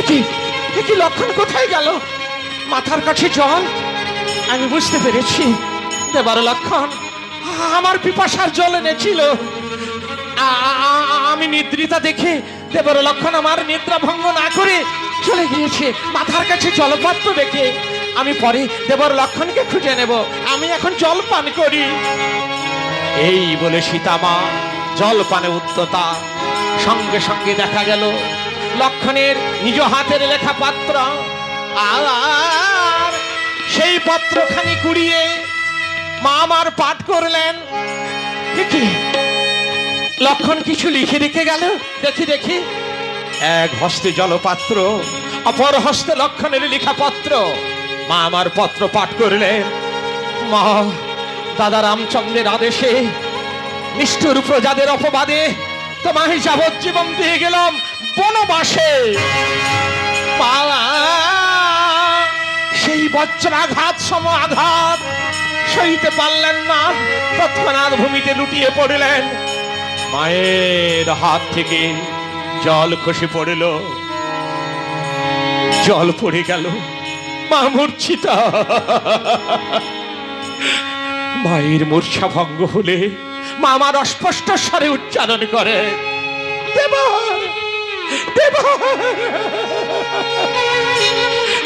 কি লক্ষণ কোথায় গেল? মাথার কাছে জল। আমি বুঝতে পেরেছি, দেবার লক্ষণ আমার পিপাসার জল এনেছিল। আমি নিদ্রিতা দেখে দেবার লক্ষণ আমার নিদ্রা ভঙ্গ না করে চলে গিয়েছে মাথার কাছে জলপাত্র রেখে। আমি পরে দেবার লক্ষণকে খুঁজে নেব, আমি এখন জল পান করি। এই বলে সীতামা জল পানে উদ্যতা। সঙ্গে সঙ্গে দেখা গেল লক্ষণের নিজ হাতের লেখা পাত্র, আর সেই পত্রখানি কুড়িয়ে মা আমার পাঠ করলেন। দেখি লক্ষণ কিছু লিখে রেখে গেল। দেখি এক হস্তে জলপাত্র, অপর হস্তে লক্ষণের লেখা পত্র। মা আমার পত্র পাঠ করলেন। মা, দাদা রামচন্দ্রের আদেশে নিষ্ঠুর প্রজাদের অপবাদে তোমায় যাবজ্জীবন দিয়ে গেলাম বনবাসে। সেই বজ্রাঘাত সম আঘাত সইতে পারলেন না, তৎক্ষণাৎ ভূমিতে লুটিয়ে পড়লেন। মায়ের হাত থেকে জল খসে পড়ল, জল পড়ে গেল, মা মূর্ছিতা। মায়ের মূর্ছা ভঙ্গ হলে মা আমার অস্পষ্ট স্বরে উচ্চারণ করে, দেবা দেবা,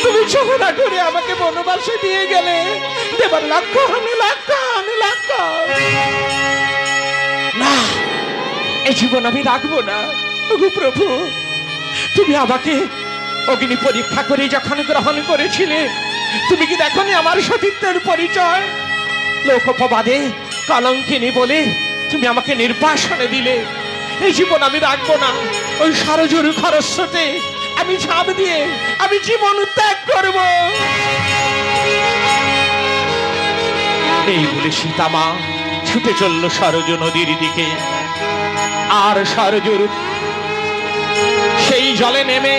তুমি ঝগড়া করে আমাকে বনবাসে দিয়ে গেলে। দেবার লক্ষণ লক্ষণ লক্ষণ। না, এই জীবন আমি রাখবো না। ওগো প্রভু, তুমি আমাকে অগ্নি পরীক্ষা করে যখন গ্রহণ করেছিলে, তুমি কি দেখনি আমার সতীত্বের পরিচয়? লোকোপবাদে কলঙ্কিনী বলে তুমি আমাকে নির্বাসনে দিলে। এই জীবন আমি রাখবো না। ওই সরজুর খরস্রোতে আমি ঝাঁপ দিয়ে আমি জীবন ত্যাগ করব। এই বলে সীতামা ছুটে চলল সরজু নদীর দিকে। আর সরজুর সেই জলে নেমে